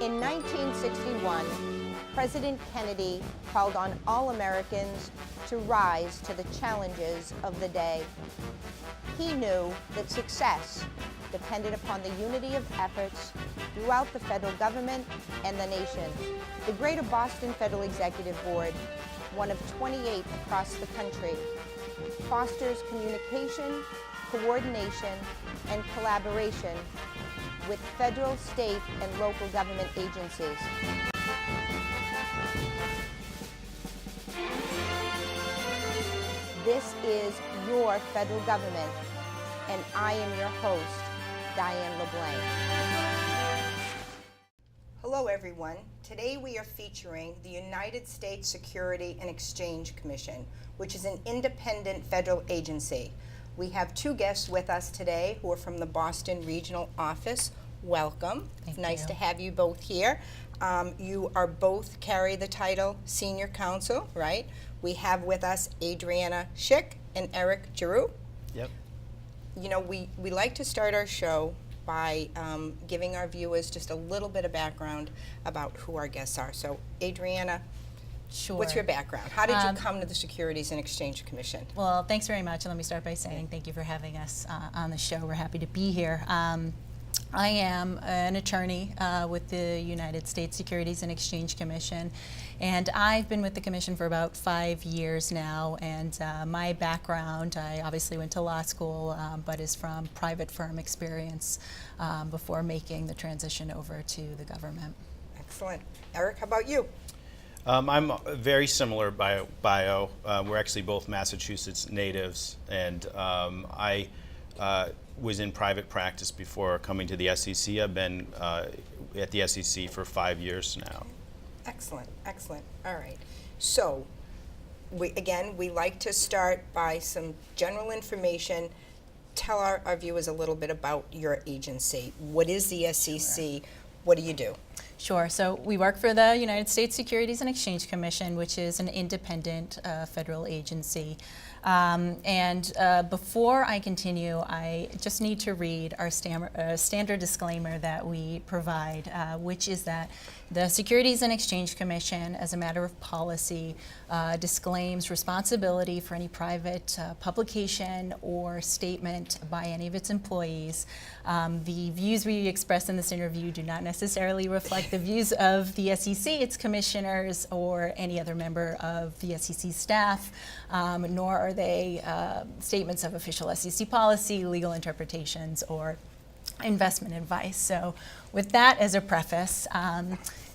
In 1961, President Kennedy called on all Americans to rise to the challenges of the day. He knew that success depended upon the unity of efforts throughout the federal government and the nation. The Greater Boston Federal Executive Board, one of 28 across the country, fosters communication, coordination, and collaboration with federal, state, and local government agencies. This is your federal government, and I am your host, Diane LeBlanc. Hello everyone. Today we are featuring the United States Securities and Exchange Commission, which is an independent federal agency. We have two guests with us today who are from the Boston Regional Office. Welcome. It's nice to have you both here. You are both carry the title Senior Counsel, right? We have with us Adriana Schick and Eric Giroux. Yep. You know, we like to start our show by giving our viewers just a little bit of background about who our guests are. So, Adriana, Sure. What's your background? How did you come to the Securities and Exchange Commission? Well, thanks very much. And let me start by saying thank you for having us on the show. We're happy to be here. I am an attorney with the United States Securities and Exchange Commission, and I've been with the Commission for about 5 years now. And my background, I obviously went to law school, but is from private firm experience before making the transition over to the government. Excellent. Eric, how about you? I'm very similar bio. We're actually both Massachusetts natives, and I was in private practice before coming to the SEC. I've been at the SEC for 5 years now. Excellent, excellent. All right. So, we like to start by some general information. Tell our viewers a little bit about your agency. What is the SEC? Sure. What do you do? Sure. So we work for the United States Securities and Exchange Commission, which is an independent federal agency. Before I continue, I just need to read our standard disclaimer that we provide, which is that the Securities and Exchange Commission, as a matter of policy, disclaims responsibility for any private publication or statement by any of its employees. The views we express in this interview do not necessarily reflect the views of the SEC, its commissioners, or any other member of the SEC staff, nor are they statements of official SEC policy, legal interpretations, or investment advice. So with that as a preface,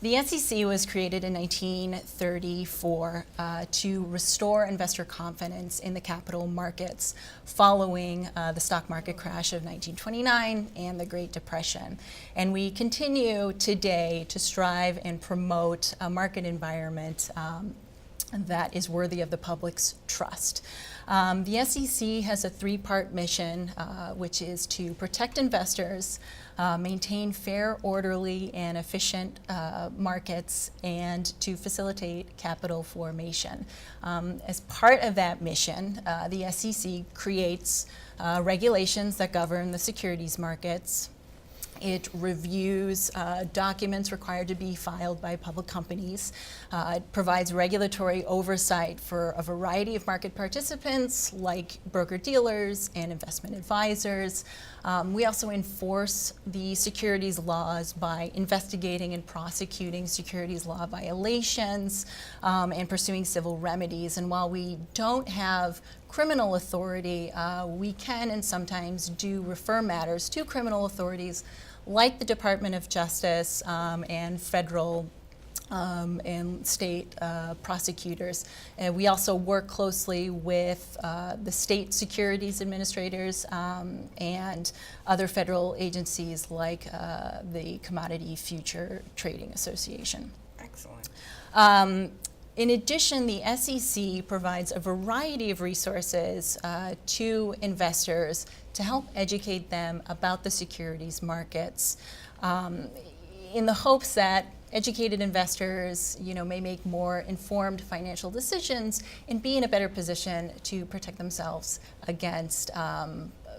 the SEC was created in 1934 to restore investor confidence in the capital markets following the stock market crash of 1929 and the Great Depression. And we continue today to strive and promote a market environment that is worthy of the public's trust. The SEC has a three-part mission, which is to protect investors, maintain fair, orderly, and efficient markets, and to facilitate capital formation. As part of that mission, the SEC creates regulations that govern the securities markets. It reviews documents required to be filed by public companies. It provides regulatory oversight for a variety of market participants like broker-dealers and investment advisors. We also enforce the securities laws by investigating and prosecuting securities law violations and pursuing civil remedies. And while we don't have criminal authority, we can and sometimes do refer matters to criminal authorities like the Department of Justice and federal and state prosecutors. And we also work closely with the state securities administrators and other federal agencies like the Commodity Future Trading Association. Excellent. In addition, the SEC provides a variety of resources to investors to help educate them about the securities markets in the hopes that educated investors, may make more informed financial decisions and be in a better position to protect themselves against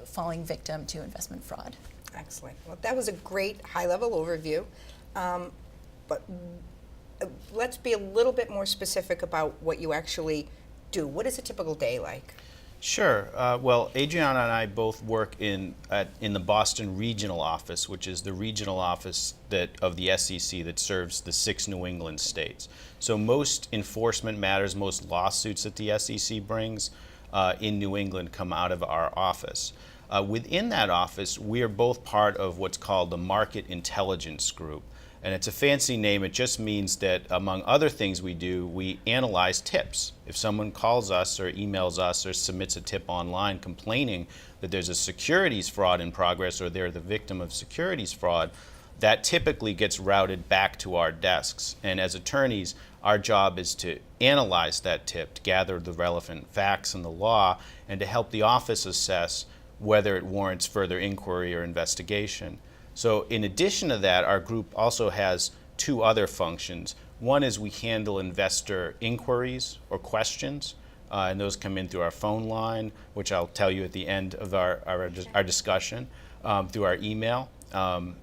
falling victim to investment fraud. Excellent. Well, that was a great high-level overview. but let's be a little bit more specific about what you actually do. What is a typical day like? Sure. Well, Adriana and I both work in the Boston regional office, which is the regional office of the SEC that serves the 6 New England states. So most enforcement matters, most lawsuits that the SEC brings in New England come out of our office. Within that office, we are both part of what's called the Market Intelligence Group. And it's a fancy name. It just means that, among other things we do, we analyze tips. If someone calls us or emails us or submits a tip online complaining that there's a securities fraud in progress or they're the victim of securities fraud, that typically gets routed back to our desks. And as attorneys, our job is to analyze that tip, to gather the relevant facts in the law, and to help the office assess whether it warrants further inquiry or investigation. So in addition to that, our group also has 2 other functions. One is we handle investor inquiries or questions, and those come in through our phone line, which I'll tell you at the end of our discussion, through our email, and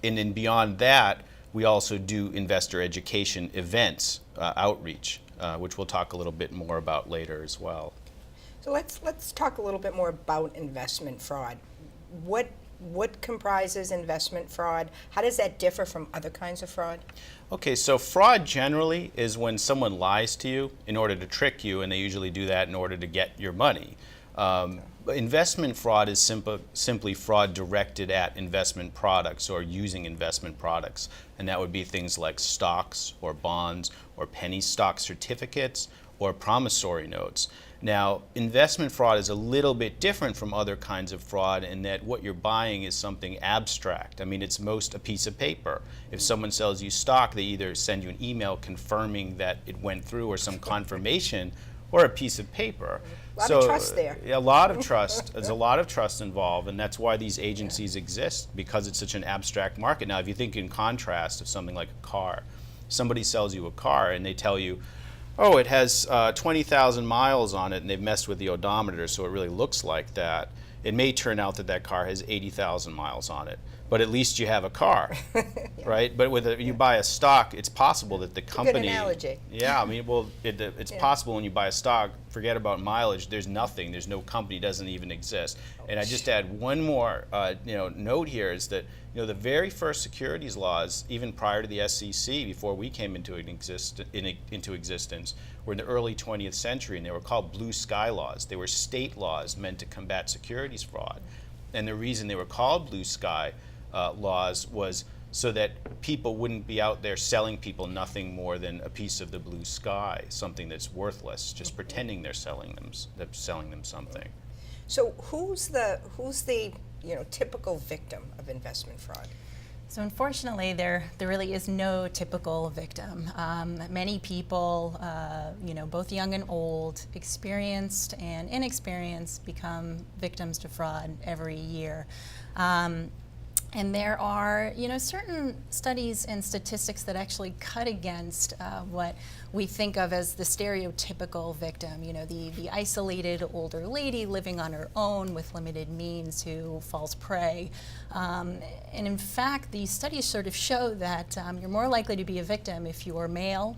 then beyond that, we also do investor education events, outreach, which we'll talk a little bit more about later as well. So let's talk a little bit more about investment fraud. What comprises investment fraud? How does that differ from other kinds of fraud? Okay, so fraud generally is when someone lies to you in order to trick you, and they usually do that in order to get your money. But investment fraud is simply fraud directed at investment products or using investment products, and that would be things like stocks or bonds or penny stock certificates or promissory notes. Now, investment fraud is a little bit different from other kinds of fraud in that what you're buying is something abstract. I mean, it's most a piece of paper. If someone sells you stock, they either send you an email confirming that it went through or some confirmation or a piece of paper. A lot of trust there. A lot of trust. There's a lot of trust involved, and that's why these agencies exist, because it's such an abstract market. Now, if you think in contrast of something like a car, somebody sells you a car and they tell you, oh, it has 20,000 miles on it, and they've messed with the odometer, so it really looks like that. It may turn out that that car has 80,000 miles on it, but at least you have a car, right? But you buy a stock, it's possible that the company. Good analogy. Yeah, I mean, well, it's possible when you buy a stock. Forget about mileage. There's nothing. There's no company. Doesn't even exist. And I just add one more, note here is that the very first securities laws, even prior to the SEC, before we came into existence, were in the early 20th century, and they were called blue sky laws. They were state laws meant to combat securities fraud. And the reason they were called blue sky laws was so that people wouldn't be out there selling people nothing more than a piece of the blue sky, something that's worthless, just pretending they're selling them something. So who's the typical victim of investment fraud? So unfortunately, there really is no typical victim. Many people, both young and old, experienced and inexperienced, become victims to fraud every year. And there are, certain studies and statistics that actually cut against what we think of as the stereotypical victim, the isolated older lady living on her own with limited means who falls prey. And in fact, these studies sort of show that you're more likely to be a victim if you are male,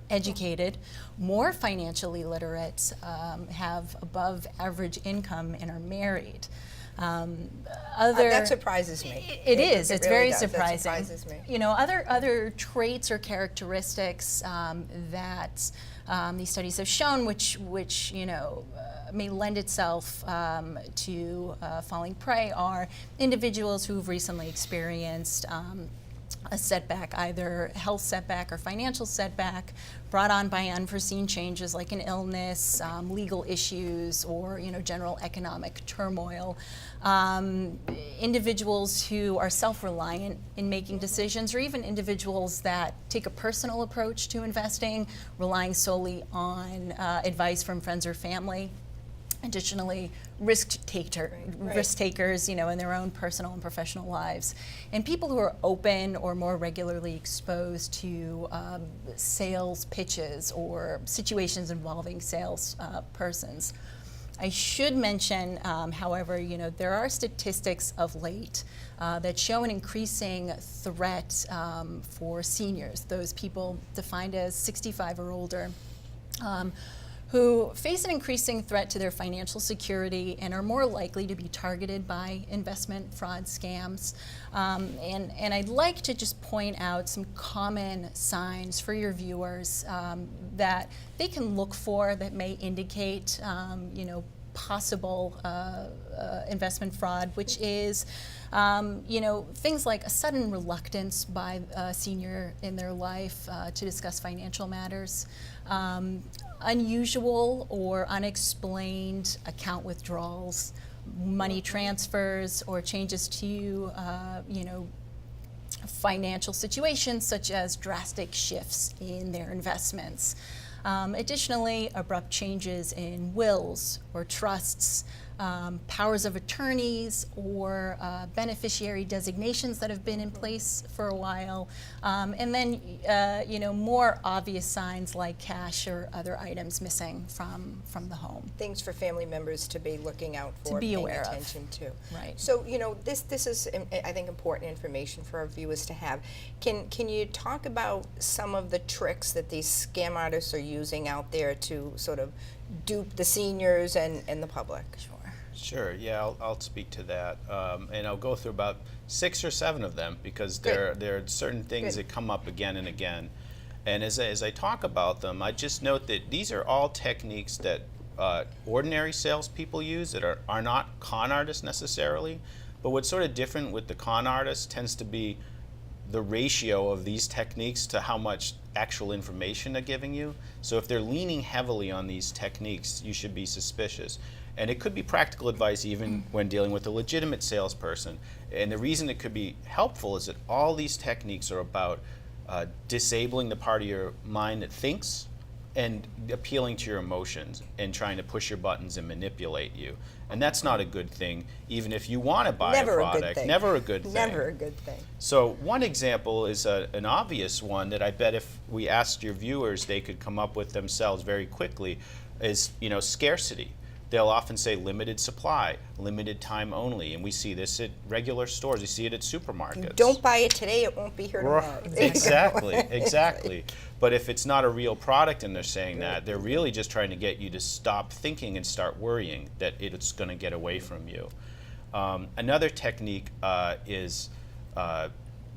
educated, more financially literate, have above average income, and are married. That surprises me. It is. It's really very does. surprising. That surprises me. Other traits or characteristics that these studies have shown, which may lend itself to falling prey, are individuals who've recently experienced a setback, either health setback or financial setback, brought on by unforeseen changes like an illness, legal issues, or general economic turmoil. Individuals who are self-reliant in making decisions, or even individuals that take a personal approach to investing, relying solely on advice from friends or family. Additionally, risk takers, in their own personal and professional lives, and people who are open or more regularly exposed to sales pitches or situations involving sales persons. I should mention, however, there are statistics of late that show an increasing threat for seniors, those people defined as 65 or older, who face an increasing threat to their financial security and are more likely to be targeted by investment fraud scams. And I'd like to just point out some common signs for your viewers that they can look for that may indicate, possible investment fraud, which is, things like a sudden reluctance by a senior in their life to discuss financial matters, unusual or unexplained account withdrawals, money transfers, or changes to, financial situations such as drastic shifts in their investments. Additionally, abrupt changes in wills or trusts, powers of attorneys, or beneficiary designations that have been in place for a while, and then more obvious signs like cash or other items missing from the home. Things for family members to be looking out for, be paying aware of. attention to. Right. So this is I think important information for our viewers to have. Can you talk about some of the tricks that these scam artists are using out there to sort of dupe the seniors and the public? Sure, yeah, I'll speak to that. And I'll go through about 6 or 7 of them because there are certain things that come up again and again. And as I talk about them, I just note that these are all techniques that ordinary salespeople use that are not con artists necessarily. But what's sort of different with the con artists tends to be the ratio of these techniques to how much actual information they're giving you. So if they're leaning heavily on these techniques, you should be suspicious. And it could be practical advice even when dealing with a legitimate salesperson. And the reason it could be helpful is that all these techniques are about disabling the part of your mind that thinks and appealing to your emotions and trying to push your buttons and manipulate you. And that's not a good thing, even if you want to buy a product. Never a good thing. Never a good thing. So one example is an obvious one that I bet if we asked your viewers, they could come up with themselves very quickly, is scarcity. They'll often say limited supply, limited time only, and we see this at regular stores. We see it at supermarkets. You don't buy it today, it won't be here tomorrow. Exactly. But if it's not a real product and they're saying that, they're really just trying to get you to stop thinking and start worrying that it's going to get away from you. Another technique is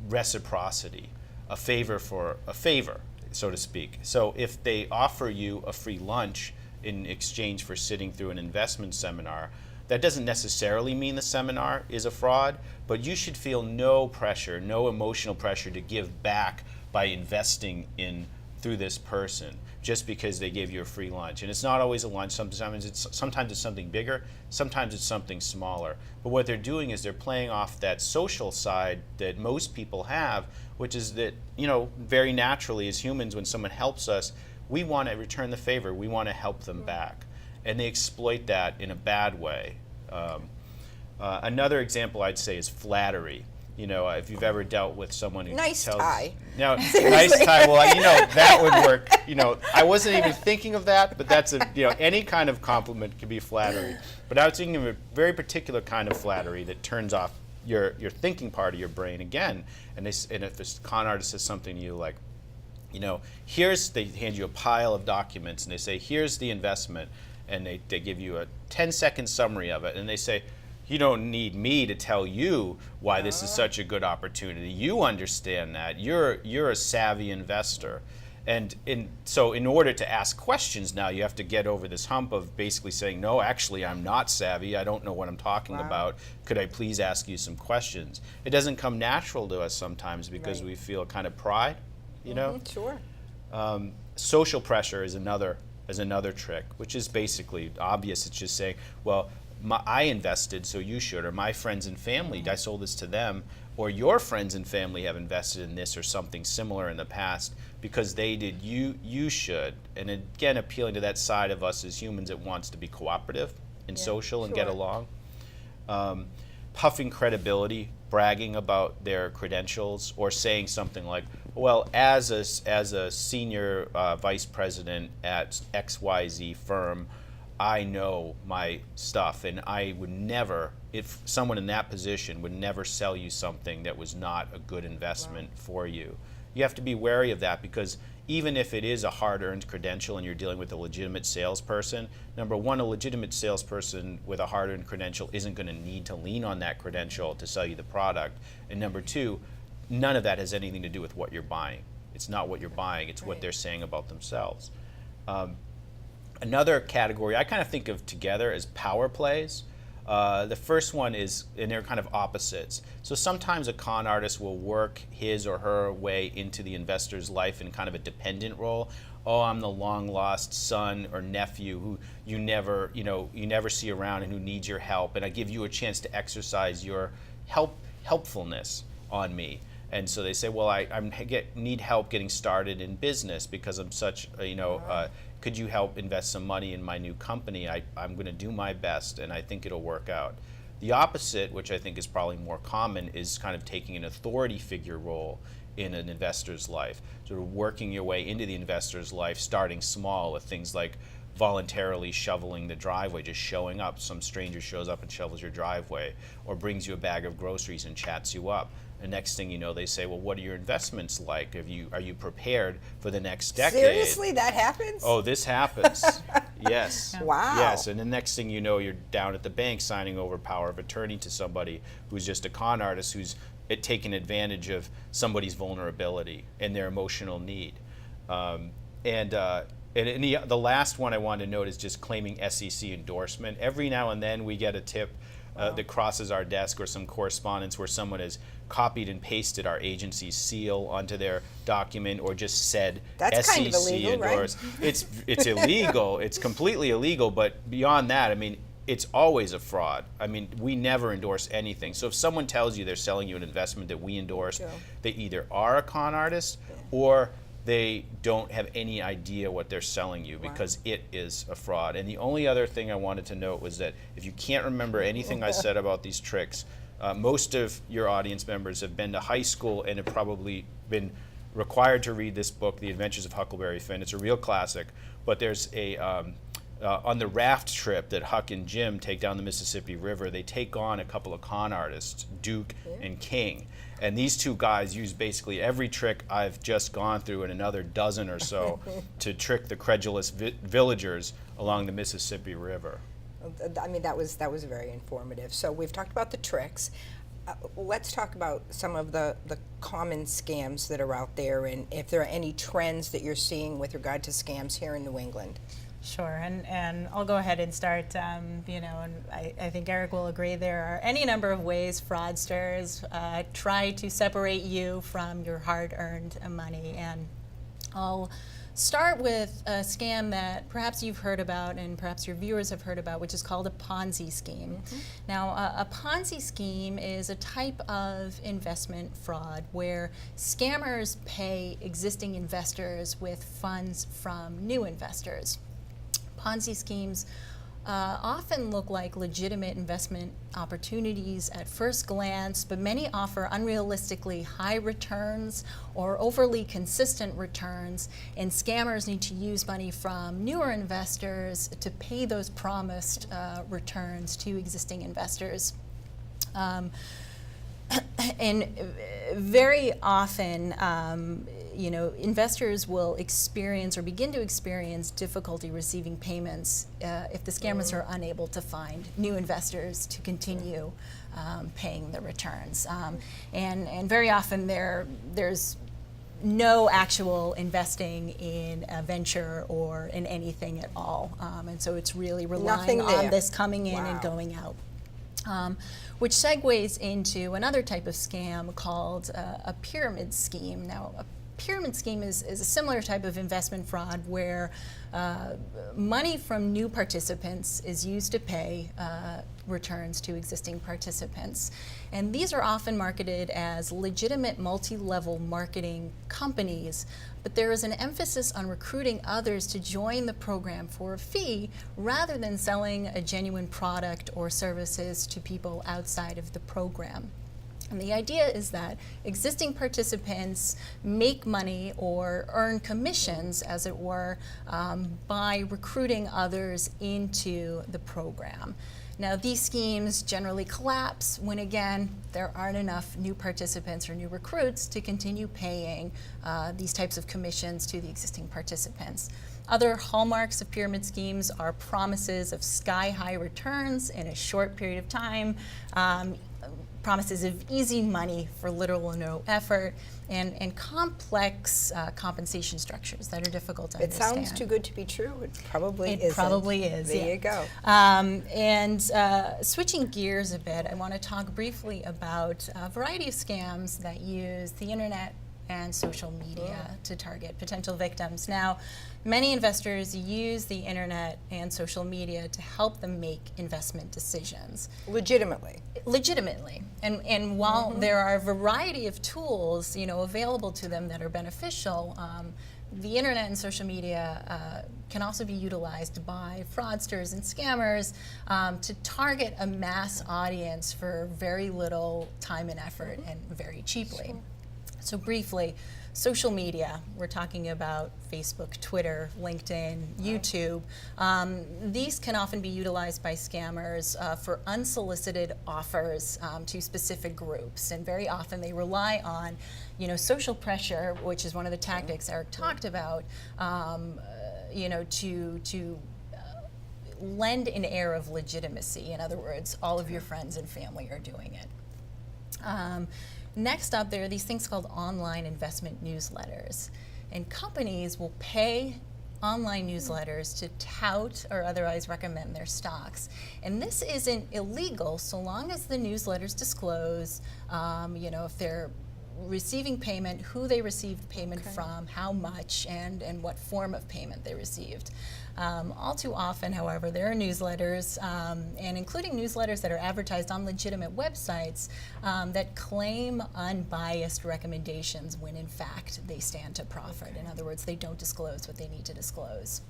reciprocity, a favor for a favor, so to speak. So if they offer you a free lunch in exchange for sitting through an investment seminar, that doesn't necessarily mean the seminar is a fraud, but you should feel no pressure, no emotional pressure to give back by investing through this person just because they gave you a free lunch. And it's not always a lunch. Sometimes it's something bigger, sometimes it's something smaller. But what they're doing is they're playing off that social side that most people have, which is that, very naturally as humans, when someone helps us, we want to return the favor. We want to help them back. And they exploit that in a bad way. Another example I'd say is flattery. If you've ever dealt with someone who nice tells... tie. No, nice tie. Well, that would work. I wasn't even thinking of that, but that's any kind of compliment can be flattery. But I was thinking of a very particular kind of flattery that turns off your thinking part of your brain again. And if this con artist says something to you like, they hand you a pile of documents and they say, here's the investment, and they give you a 10-second summary of it, and they say, you don't need me to tell you why this is such a good opportunity. You understand that. You're a savvy investor. And so in order to ask questions now, you have to get over this hump of basically saying, no, actually, I'm not savvy. I don't know what I'm talking about. Could I please ask you some questions? It doesn't come natural to us sometimes because we feel kind of pride. Sure. Social pressure is another trick, which is basically obvious. It's just saying, well, I invested, so you should, or my friends and family, I sold this to them, or your friends and family have invested in this or something similar in the past because they did, you should. And again, appealing to that side of us as humans that wants to be cooperative and social and get along. Puffing credibility, bragging about their credentials, or saying something like, well, as a senior vice president at XYZ firm, I know my stuff, and I would never, if someone in that position would never sell you something that was not a good investment for you. You have to be wary of that, because even if it is a hard-earned credential and you're dealing with a legitimate salesperson, number one, a legitimate salesperson with a hard-earned credential isn't going to need to lean on that credential to sell you the product. And number two, none of that has anything to do with what you're buying. It's not what you're buying, it's what they're saying about themselves. Another category I kind of think of together as power plays. The first one is, and they're kind of opposites. So sometimes a con artist will work his or her way into the investor's life in kind of a dependent role. Oh, I'm the long lost son or nephew who you never see around and who needs your help, and I give you a chance to exercise your helpfulness on me. And so they say, well, I need help getting started in business because I'm such, could you help invest some money in my new company? I'm going to do my best, and I think it'll work out. The opposite, which I think is probably more common, is kind of taking an authority figure role in an investor's life, sort of working your way into the investor's life, starting small with things like voluntarily shoveling the driveway, just showing up. Some stranger shows up and shovels your driveway, or brings you a bag of groceries and chats you up. The next thing you know, they say, well, what are your investments like? Are you prepared for the next decade? Seriously, that happens? Oh, this happens. Yes. Wow. Yes, and the next thing you know, you're down at the bank signing over power of attorney to somebody who's just a con artist who's taking advantage of somebody's vulnerability and their emotional need. The last one I wanted to note is just claiming SEC endorsement. Every now and then we get a tip that crosses our desk, or some correspondence where someone has copied and pasted our agency's seal onto their document, or just said That's SEC kind of illegal, endorsed. right? It's illegal. It's completely illegal. But beyond that, I mean, it's always a fraud. I mean, we never endorse anything. So if someone tells you they're selling you an investment that we endorse, they either are a con artist or they don't have any idea what they're selling you, because it is a fraud. And the only other thing I wanted to note was that if you can't remember anything I said about these tricks, most of your audience members have been to high school and have probably been required to read this book, The Adventures of Huckleberry Finn. It's a real classic, but there's a on the raft trip that Huck and Jim take down the Mississippi River, they take on a couple of con artists, Duke and King. And these two guys use basically every trick I've just gone through and another dozen or so to trick the credulous villagers along the Mississippi River. I mean, that was very informative. So we've talked about the tricks. Let's talk about some of the common scams that are out there, and if there are any trends that you're seeing with regard to scams here in New England. Sure, and I'll go ahead and start, and I think Eric will agree there are any number of ways fraudsters try to separate you from your hard-earned money. And I'll start with a scam that perhaps you've heard about and perhaps your viewers have heard about, which is called a Ponzi scheme. Now, a Ponzi scheme is a type of investment fraud where scammers pay existing investors with funds from new investors. Ponzi schemes often look like legitimate investment opportunities at first glance, but many offer unrealistically high returns or overly consistent returns, and scammers need to use money from newer investors to pay those promised returns to existing investors. And very often, investors will experience or begin to experience difficulty receiving payments if the scammers are unable to find new investors to continue paying the returns. And very often there's no actual investing in a venture or in anything at all. And so it's really relying on this coming in and going out. Which segues into another type of scam called a pyramid scheme. Now, a pyramid scheme is a similar type of investment fraud where money from new participants is used to pay returns to existing participants. And these are often marketed as legitimate multi-level marketing companies, but there is an emphasis on recruiting others to join the program for a fee rather than selling a genuine product or services to people outside of the program. And the idea is that existing participants make money or earn commissions, as it were, by recruiting others into the program. Now, these schemes generally collapse when, again, there aren't enough new participants or new recruits to continue paying these types of commissions to the existing participants. Other hallmarks of pyramid schemes are promises of sky-high returns in a short period of time, promises of easy money for little or no effort, and complex compensation structures that are difficult to understand. It sounds too good to be true. It probably isn't. It probably is. There yeah. you go. And switching gears a bit, I want to talk briefly about a variety of scams that use the internet and social media to target potential victims. Now, many investors use the internet and social media to help them make investment decisions. Legitimately. And while there are a variety of tools, available to them that are beneficial, the internet and social media can also be utilized by fraudsters and scammers to target a mass audience for very little time and effort and very cheaply. Sure. So briefly, social media, we're talking about Facebook, Twitter, LinkedIn, YouTube. These can often be utilized by scammers for unsolicited offers to specific groups, and very often they rely on, social pressure, which is one of the tactics Eric talked about, to lend an air of legitimacy. In other words, all of your friends and family are doing it. Next up, there are these things called online investment newsletters. And companies will pay online newsletters to tout or otherwise recommend their stocks. And this isn't illegal so long as the newsletters disclose, if they're receiving payment, who they received payment from, how much, and what form of payment they received. All too often, however, there are newsletters, and including newsletters that are advertised on legitimate websites, that claim unbiased recommendations when in fact they stand to profit. In other words, they don't disclose what they need to disclose.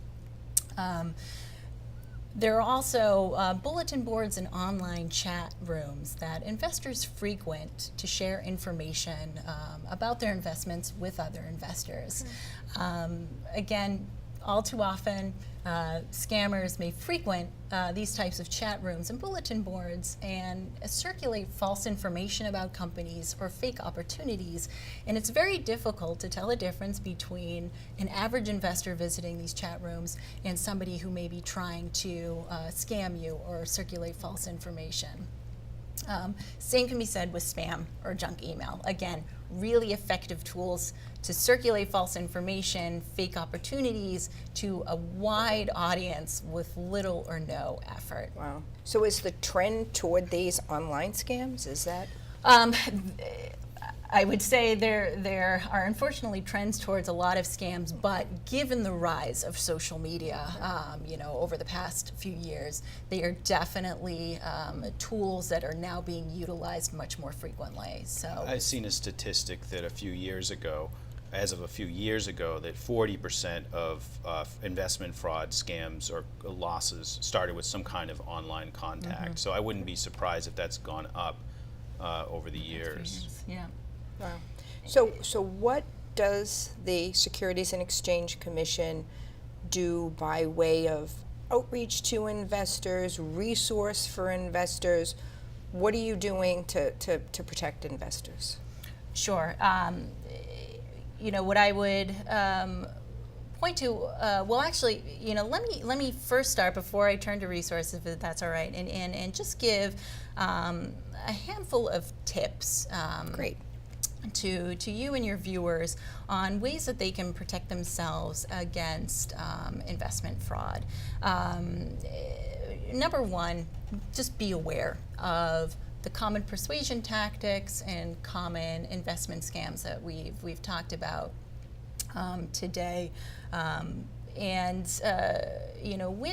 There are also bulletin boards and online chat rooms that investors frequent to share information about their investments with other investors. Again, all too often, scammers may frequent these types of chat rooms and bulletin boards and circulate false information about companies or fake opportunities. And it's very difficult to tell the difference between an average investor visiting these chat rooms and somebody who may be trying to scam you or circulate false information. Same can be said with spam or junk email. Again, really effective tools to circulate false information, fake opportunities to a wide audience with little or no effort. Wow. So is the trend toward these online scams, is that? I would say there are unfortunately trends towards a lot of scams, but given the rise of social media, over the past few years, they are definitely tools that are now being utilized much more frequently. So I've seen a statistic that a few years ago, that 40% of investment fraud scams or losses started with some kind of online contact. So I wouldn't be surprised if that's gone up over the years. Yeah. Wow. So what does the Securities and Exchange Commission do by way of outreach to investors, resource for investors? What are you doing to protect investors? Sure. What I would point to, let me first start before I turn to resources, if that's all right, and just give a handful of tips. Great. To you and your viewers on ways that they can protect themselves against investment fraud. Number one, just be aware of the common persuasion tactics and common investment scams that we've talked about today. When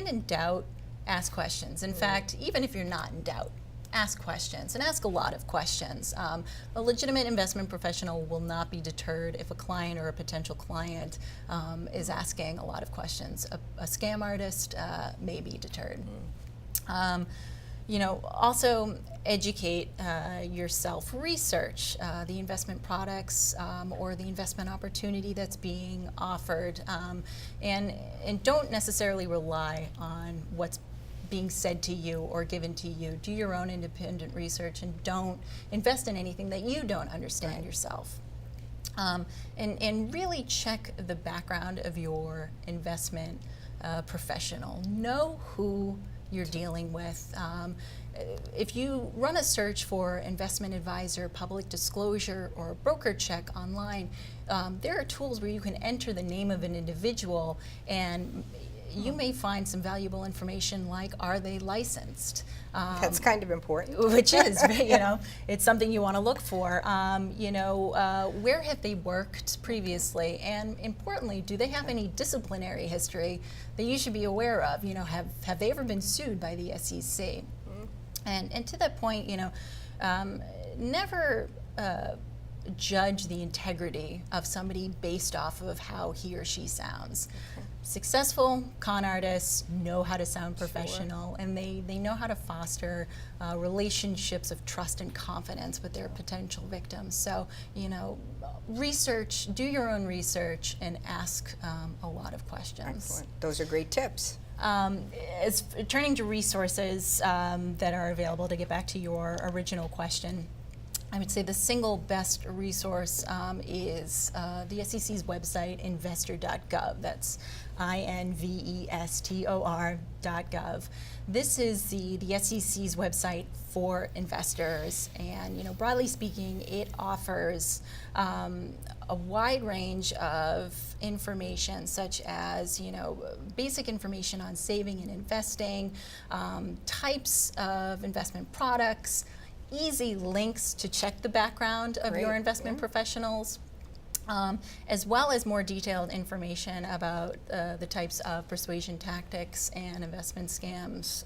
in doubt, ask questions. In fact, even if you're not in doubt, ask questions, and ask a lot of questions. A legitimate investment professional will not be deterred if a client or a potential client is asking a lot of questions. A scam artist may be deterred. Also educate yourself, research the investment products or the investment opportunity that's being offered, and don't necessarily rely on what's being said to you or given to you. Do your own independent research and don't invest in anything that you don't understand yourself. And really check the background of your investment professional. Know who you're dealing with. If you run a search for investment advisor, public disclosure, or broker check online, there are tools where you can enter the name of an individual, and you may find some valuable information like, are they licensed? That's kind of important. Which is, it's something you want to look for. Where have they worked previously? And importantly, do they have any disciplinary history that you should be aware of? Have they ever been sued by the SEC? And to that point, never judge the integrity of somebody based off of how he or she sounds. Successful con artists know how to sound professional, and they know how to foster relationships of trust and confidence with their potential victims. So, research, do your own research, and ask a lot of questions. Excellent. Those are great tips. As turning to resources that are available, to get back to your original question, I would say the single best resource is the SEC's website, investor.gov. That's investor.gov. This is the SEC's website for investors, and broadly speaking, it offers a wide range of information, such as basic information on saving and investing, types of investment products, easy links to check the background of your investment professionals, as well as more detailed information about the types of persuasion tactics and investment scams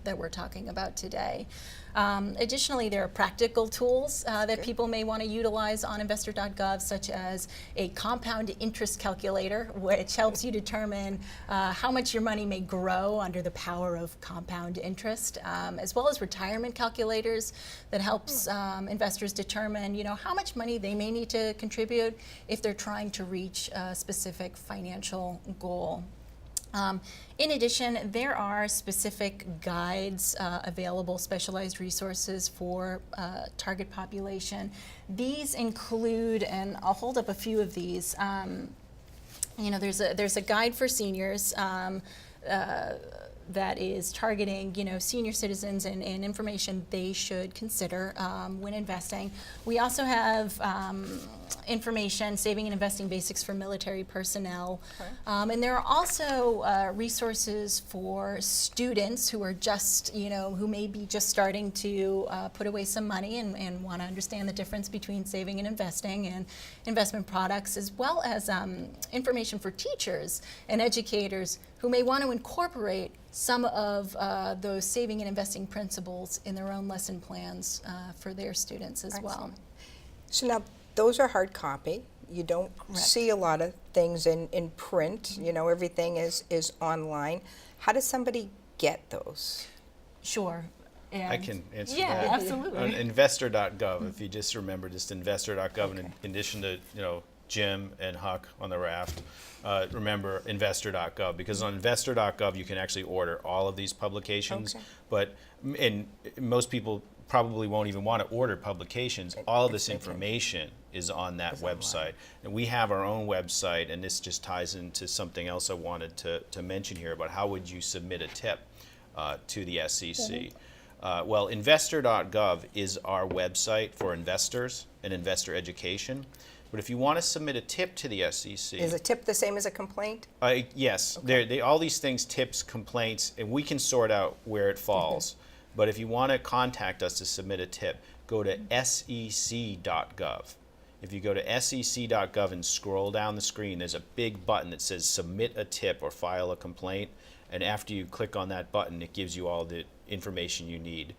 that we're talking about today. Additionally, there are practical tools that people may want to utilize on investor.gov, such as a compound interest calculator, which helps you determine how much your money may grow under the power of compound interest, as well as retirement calculators that helps investors determine, how much money they may need to contribute if they're trying to reach a specific financial goal. In addition, there are specific guides available, specialized resources for target population. These include, and I'll hold up a few of these. There's a guide for seniors that is targeting, senior citizens and information they should consider when investing. We also have information, saving and investing basics for military personnel. And there are also resources for students who are just, who may be just starting to put away some money and want to understand the difference between saving and investing and investment products, as well as information for teachers and educators who may want to incorporate some of those saving and investing principles in their own lesson plans for their students as well. So now, those are hard copy. You don't see a lot of things in print. Everything is online. How does somebody get those? Sure. And I can answer that. Yeah, absolutely. On investor.gov, if you just remember, just investor.gov, in addition to Jim and Huck on the raft, remember investor.gov, because on investor.gov you can actually order all of these publications. But most people probably won't even want to order publications. All of this information is on that website. And we have our own website, and this just ties into something else I wanted to mention here about how would you submit a tip to the SEC. Well, investor.gov is our website for investors and investor education. But if you want to submit a tip to the SEC... Is a tip the same as a complaint? Yes. Okay. All these things, tips, complaints, and we can sort out where it falls. But if you want to contact us to submit a tip, go to sec.gov. If you go to sec.gov and scroll down the screen, there's a big button that says Submit a Tip or File a Complaint. And after you click on that button, it gives you all the information you need.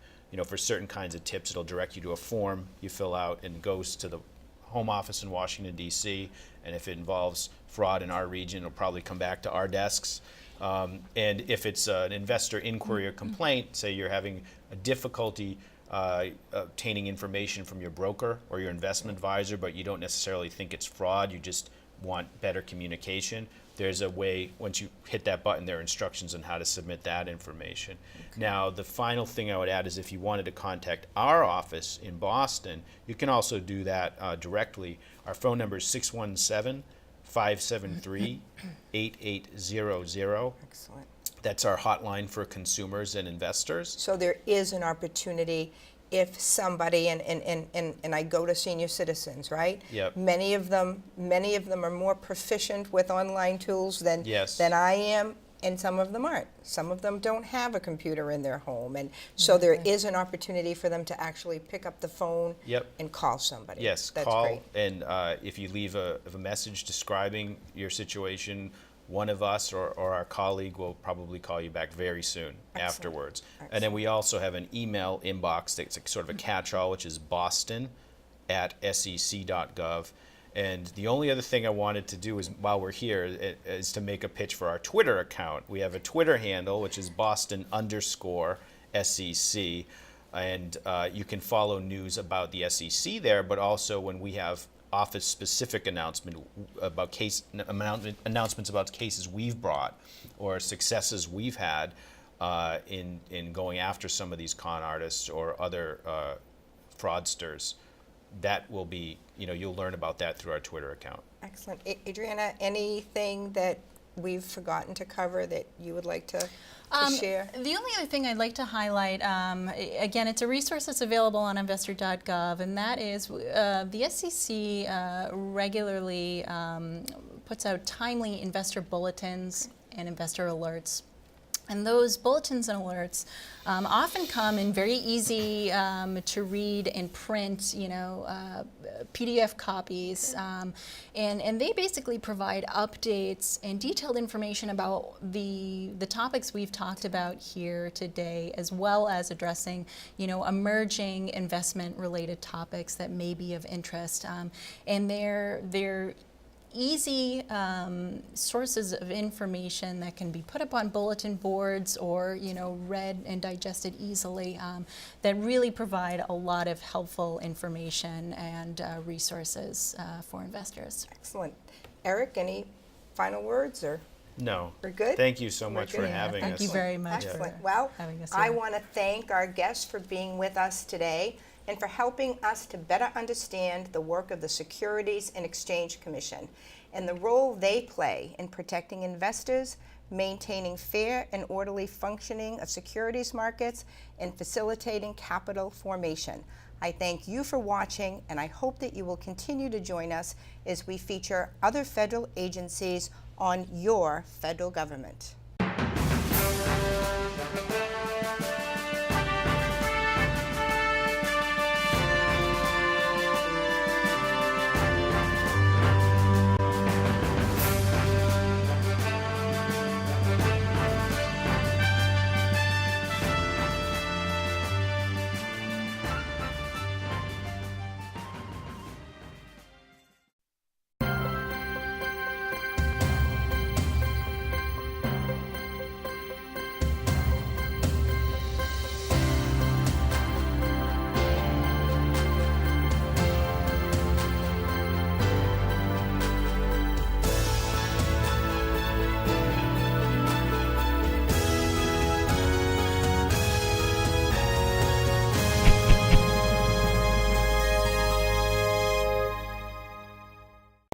For certain kinds of tips, it'll direct you to a form you fill out and goes to the Home Office in Washington, D.C., and if it involves fraud in our region, it'll probably come back to our desks. And if it's an investor inquiry or complaint, say you're having a difficulty obtaining information from your broker or your investment advisor, but you don't necessarily think it's fraud, you just want better communication, there's a way, once you hit that button, there are instructions on how to submit that information. Okay. Now, the final thing I would add is if you wanted to contact our office in Boston, you can also do that directly. Our phone number is 617-573-8800. Excellent. That's our hotline for consumers and investors. So there is an opportunity if somebody, and I go to senior citizens, right? Yep. Many of them are more proficient with online tools than I am, and some of them aren't. Some of them don't have a computer in their home, and so there is an opportunity for them to actually pick up the phone and call somebody. Yes, that's call, great. and if you leave a message describing your situation, one of us or our colleague will probably call you back very soon afterwards. Excellent. And then we also have an email inbox that's sort of a catch-all, which is boston@sec.gov. And the only other thing I wanted to do is, while we're here, is to make a pitch for our Twitter account. We have a Twitter handle, which is Boston_SEC. And you can follow news about the SEC there, but also when we have office-specific announcements about cases we've brought or successes we've had in going after some of these con artists or other fraudsters. That will be, you'll learn about that through our Twitter account. Excellent. Adriana, anything that we've forgotten to cover that you would like to share? The only other thing I'd like to highlight, again, it's a resource that's available on investor.gov, and that is the SEC regularly puts out timely investor bulletins and investor alerts. And those bulletins and alerts often come in very easy to read and print, PDF copies, and they basically provide updates and detailed information about the topics we've talked about here today, as well as addressing, emerging investment-related topics that may be of interest. And they're easy sources of information that can be put up on bulletin boards or read and digested easily, that really provide a lot of helpful information and resources for investors. Excellent. Eric, any final words or? No. We're good? Thank you so much for having us. Thank you very much. Excellent. For well, having us I here. want to thank our guests for being with us today and for helping us to better understand the work of the Securities and Exchange Commission and the role they play in protecting investors, maintaining fair and orderly functioning of securities markets, and facilitating capital formation. I thank you for watching, and I hope that you will continue to join us as we feature other federal agencies on your federal government.